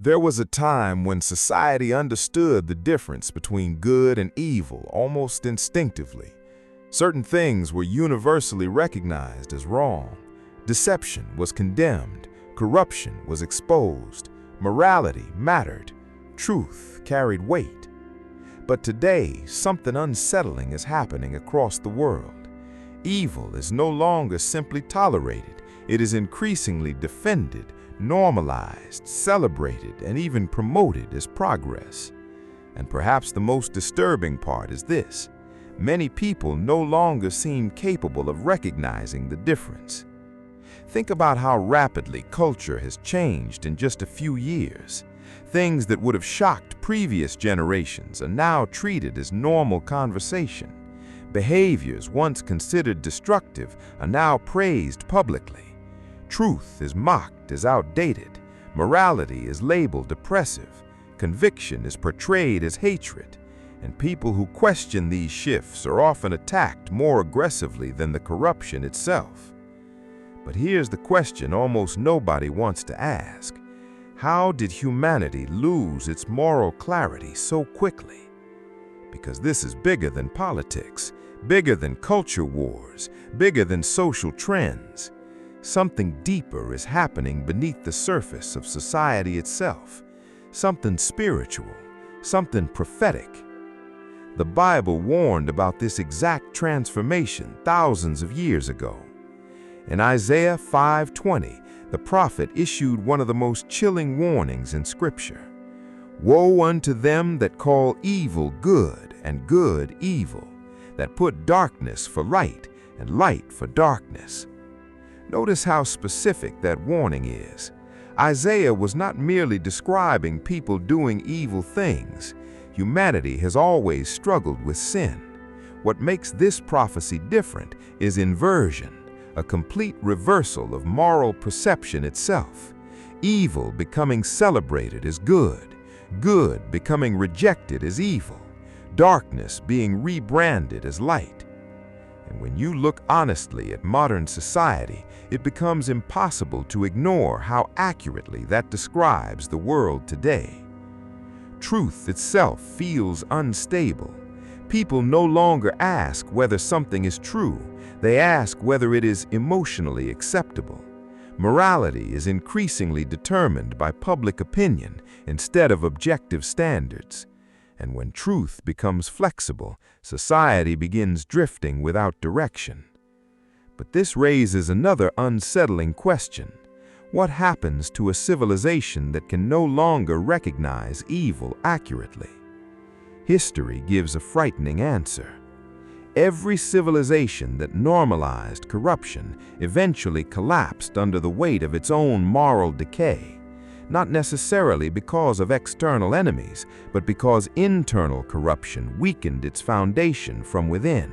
There was a time when society understood the difference between good and evil almost instinctively. Certain things were universally recognized as wrong. Deception was condemned, corruption was exposed, morality mattered, truth carried weight. But today, something unsettling is happening across the world. Evil is no longer simply tolerated, it is increasingly defended, normalized, celebrated, and even promoted as progress. And perhaps the most disturbing part is this: many people no longer seem capable of recognizing the difference. Think about how rapidly culture has changed in just a few years. Things that would have shocked previous generations are now treated as normal conversation. Behaviors once considered destructive are now praised publicly. Truth is mocked as outdated, morality is labeled oppressive, conviction is portrayed as hatred, and people who question these shifts are often attacked more aggressively than the corruption itself. But here's the question almost nobody wants to ask: how did humanity lose its moral clarity so quickly? Because this is bigger than politics, bigger than culture wars, bigger than social trends. Something deeper is happening beneath the surface of society itself, something spiritual, something prophetic. The Bible warned about this exact transformation thousands of years ago. In Isaiah 5:20, the prophet issued one of the most chilling warnings in Scripture. "Woe unto them that call evil good and good evil, that put darkness for light and light for darkness." Notice how specific that warning is. Isaiah was not merely describing people doing evil things. Humanity has always struggled with sin. What makes this prophecy different is inversion, a complete reversal of moral perception itself. Evil becoming celebrated as good, good becoming rejected as evil, darkness being rebranded as light. And when you look honestly at modern society, it becomes impossible to ignore how accurately that describes the world today. Truth itself feels unstable. People no longer ask whether something is true, they ask whether it is emotionally acceptable. Morality is increasingly determined by public opinion instead of objective standards. And when truth becomes flexible, society begins drifting without direction. But this raises another unsettling question. What happens to a civilization that can no longer recognize evil accurately? History gives a frightening answer. Every civilization that normalized corruption eventually collapsed under the weight of its own moral decay. Not necessarily because of external enemies, but because internal corruption weakened its foundation from within.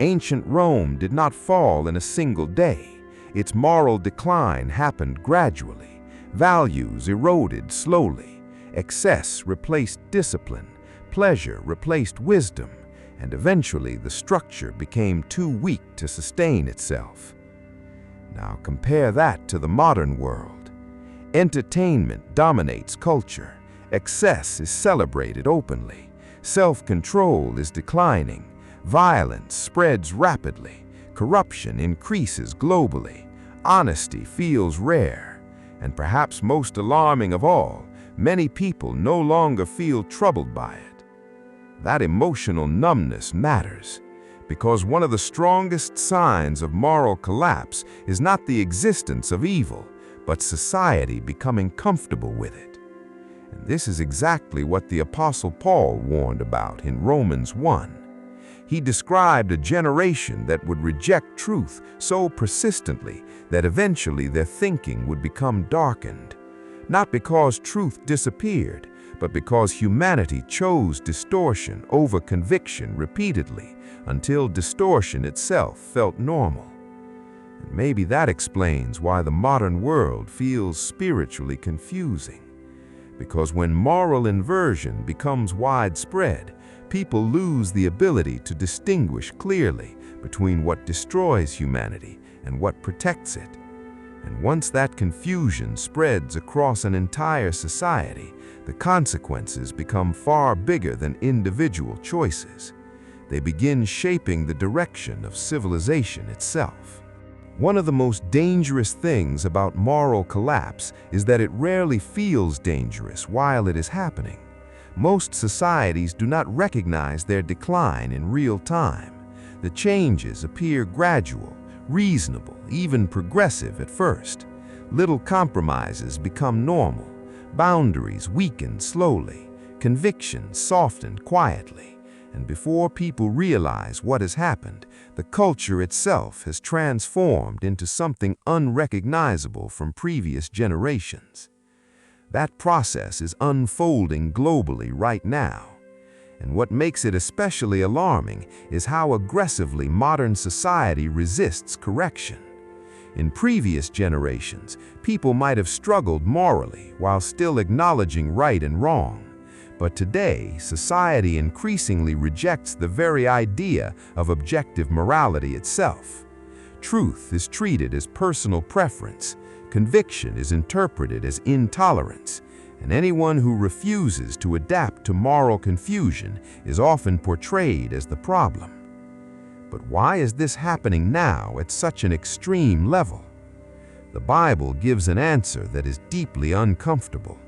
Ancient Rome did not fall in a single day. Its moral decline happened gradually. Values eroded slowly. Excess replaced discipline. Pleasure replaced wisdom. And eventually the structure became too weak to sustain itself. Now compare that to the modern world. Entertainment dominates culture. Excess is celebrated openly. Self-control is declining. Violence spreads rapidly. Corruption increases globally. Honesty feels rare. And perhaps most alarming of all, many people no longer feel troubled by it. That emotional numbness matters, because one of the strongest signs of moral collapse is not the existence of evil, but society becoming comfortable with it. And this is exactly what the Apostle Paul warned about in Romans 1. He described a generation that would reject truth so persistently that eventually their thinking would become darkened. Not because truth disappeared, but because humanity chose distortion over conviction repeatedly until distortion itself felt normal. And maybe that explains why the modern world feels spiritually confusing. Because when moral inversion becomes widespread, people lose the ability to distinguish clearly between what destroys humanity and what protects it. And once that confusion spreads across an entire society, the consequences become far bigger than individual choices. They begin shaping the direction of civilization itself. One of the most dangerous things about moral collapse is that it rarely feels dangerous while it is happening. Most societies do not recognize their decline in real time. The changes appear gradual, reasonable, even progressive at first. Little compromises become normal. Boundaries weaken slowly. Convictions soften quietly. And before people realize what has happened, the culture itself has transformed into something unrecognizable from previous generations. That process is unfolding globally right now. And what makes it especially alarming is how aggressively modern society resists correction. In previous generations, people might have struggled morally while still acknowledging right and wrong. But today, society increasingly rejects the very idea of objective morality itself. Truth is treated as personal preference, conviction is interpreted as intolerance, and anyone who refuses to adapt to moral confusion is often portrayed as the problem. But why is this happening now at such an extreme level? The Bible gives an answer that is deeply uncomfortable.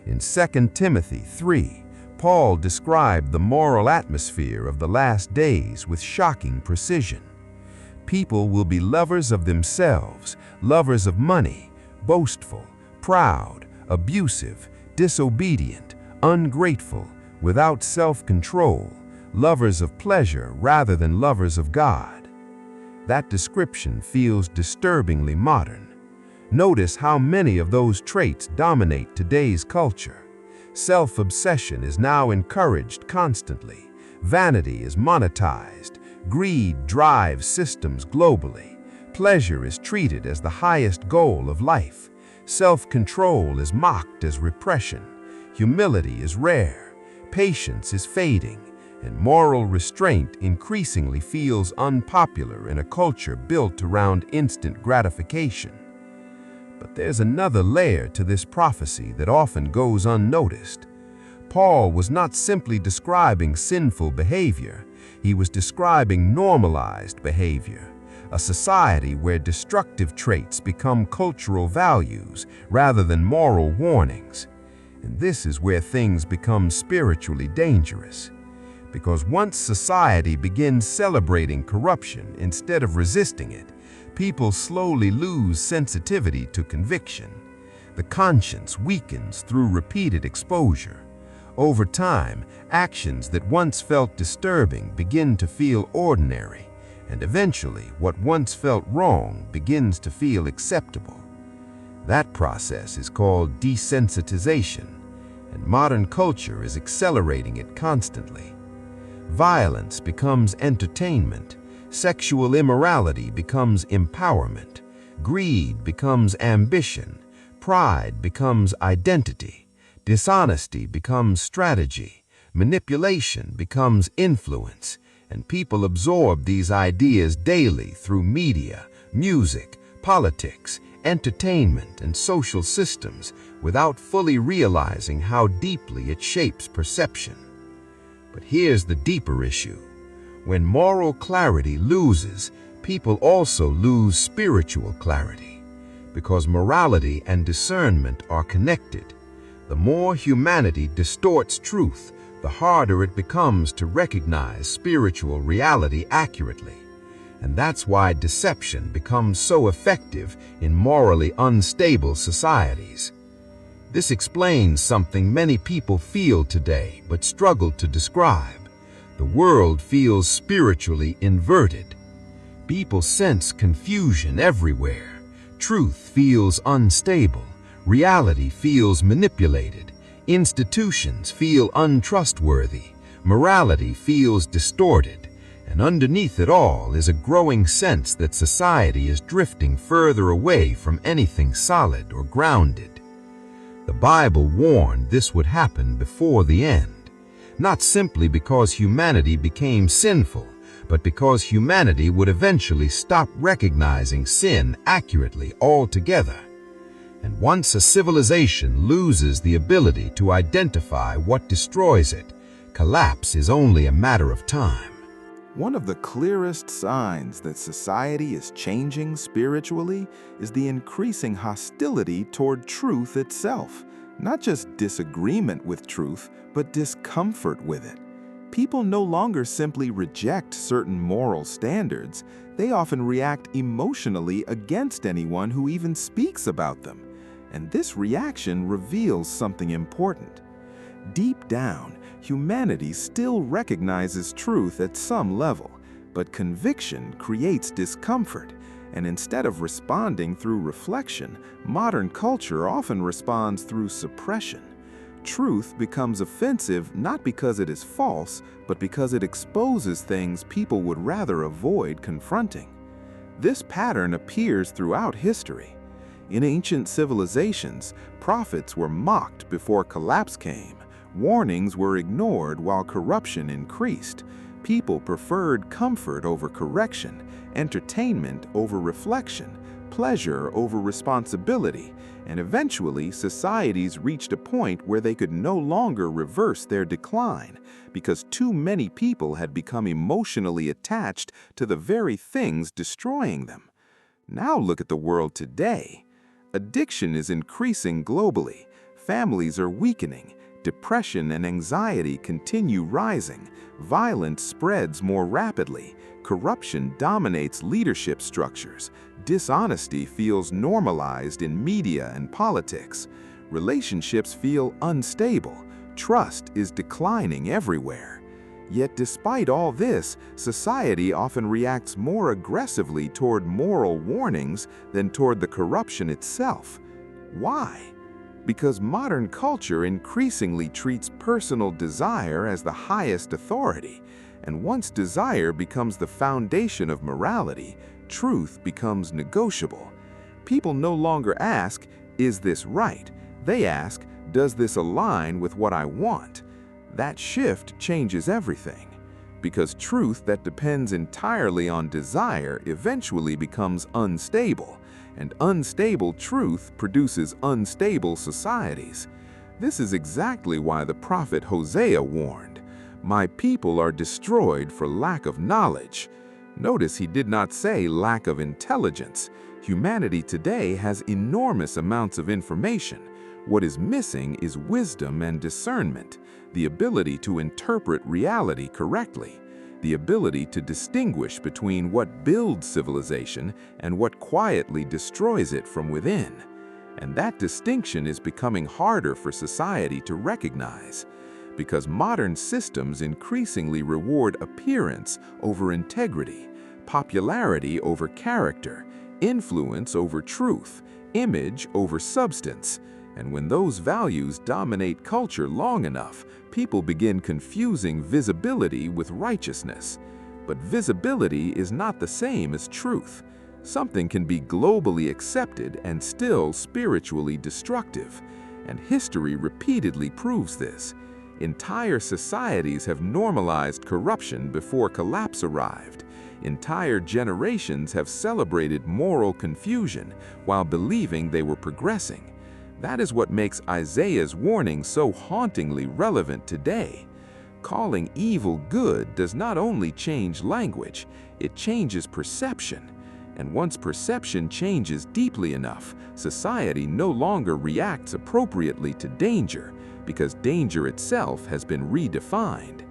In 2 Timothy 3, Paul described the moral atmosphere of the last days with shocking precision. People will be lovers of themselves, lovers of money, boastful, proud, abusive, disobedient, ungrateful, without self-control, lovers of pleasure rather than lovers of God. That description feels disturbingly modern. Notice how many of those traits dominate today's culture. Self-obsession is now encouraged constantly. Vanity is monetized. Greed drives systems globally. Pleasure is treated as the highest goal of life. Self-control is mocked as repression. Humility is rare. Patience is fading. And moral restraint increasingly feels unpopular in a culture built around instant gratification. But there's another layer to this prophecy that often goes unnoticed. Paul was not simply describing sinful behavior, he was describing normalized behavior, a society where destructive traits become cultural values rather than moral warnings. And this is where things become spiritually dangerous. Because once society begins celebrating corruption instead of resisting it, people slowly lose sensitivity to conviction. The conscience weakens through repeated exposure. Over time, actions that once felt disturbing begin to feel ordinary, and eventually what once felt wrong begins to feel acceptable. That process is called desensitization, and modern culture is accelerating it constantly. Violence becomes entertainment. Sexual immorality becomes empowerment. Greed becomes ambition. Pride becomes identity. Dishonesty becomes strategy. Manipulation becomes influence. And people absorb these ideas daily through media, music, politics, entertainment, and social systems without fully realizing how deeply it shapes perception. But here's the deeper issue. When moral clarity loses, people also lose spiritual clarity. Because morality and discernment are connected. The more humanity distorts truth, the harder it becomes to recognize spiritual reality accurately. And that's why deception becomes so effective in morally unstable societies. This explains something many people feel today but struggle to describe. The world feels spiritually inverted. People sense confusion everywhere. Truth feels unstable. Reality feels manipulated. Institutions feel untrustworthy. Morality feels distorted. And underneath it all is a growing sense that society is drifting further away from anything solid or grounded. The Bible warned this would happen before the end. Not simply because humanity became sinful, but because humanity would eventually stop recognizing sin accurately altogether. And once a civilization loses the ability to identify what destroys it, collapse is only a matter of time. One of the clearest signs that society is changing spiritually is the increasing hostility toward truth itself. Not just disagreement with truth, but discomfort with it. People no longer simply reject certain moral standards, they often react emotionally against anyone who even speaks about them. And this reaction reveals something important. Deep down, humanity still recognizes truth at some level, but conviction creates discomfort. And instead of responding through reflection, modern culture often responds through suppression. Truth becomes offensive not because it is false, but because it exposes things people would rather avoid confronting. This pattern appears throughout history. In ancient civilizations, prophets were mocked before collapse came. Warnings were ignored while corruption increased. People preferred comfort over correction, entertainment over reflection, pleasure over responsibility, and eventually societies reached a point where they could no longer reverse their decline because too many people had become emotionally attached to the very things destroying them. Now look at the world today. Addiction is increasing globally, families are weakening, depression and anxiety continue rising, violence spreads more rapidly, corruption dominates leadership structures, dishonesty feels normalized in media and politics, relationships feel unstable, trust is declining everywhere. Yet despite all this, society often reacts more aggressively toward moral warnings than toward the corruption itself. Why? Because modern culture increasingly treats personal desire as the highest authority, and once desire becomes the foundation of morality, truth becomes negotiable. People no longer ask, "Is this right?" They ask, "Does this align with what I want?" That shift changes everything, because truth that depends entirely on desire eventually becomes unstable, and unstable truth produces unstable societies. This is exactly why the prophet Hosea warned, "My people are destroyed for lack of knowledge." Notice he did not say lack of intelligence. Humanity today has enormous amounts of information. What is missing is wisdom and discernment, the ability to interpret reality correctly, the ability to distinguish between what builds civilization and what quietly destroys it from within. And that distinction is becoming harder for society to recognize, because modern systems increasingly reward appearance over integrity, popularity over character, influence over truth, image over substance. And when those values dominate culture long enough, people begin confusing visibility with righteousness. But visibility is not the same as truth. Something can be globally accepted and still spiritually destructive. And history repeatedly proves this. Entire societies have normalized corruption before collapse arrived. Entire generations have celebrated moral confusion while believing they were progressing. That is what makes Isaiah's warning so hauntingly relevant today. Calling evil good does not only change language, it changes perception. And once perception changes deeply enough, society no longer reacts appropriately to danger, because danger itself has been redefined.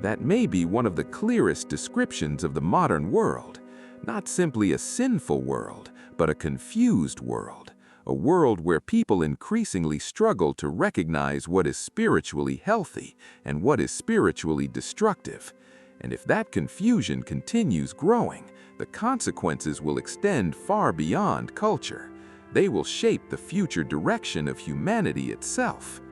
That may be one of the clearest descriptions of the modern world. Not simply a sinful world, but a confused world. A world where people increasingly struggle to recognize what is spiritually healthy and what is spiritually destructive. And if that confusion continues growing, the consequences will extend far beyond culture. They will shape the future direction of humanity itself.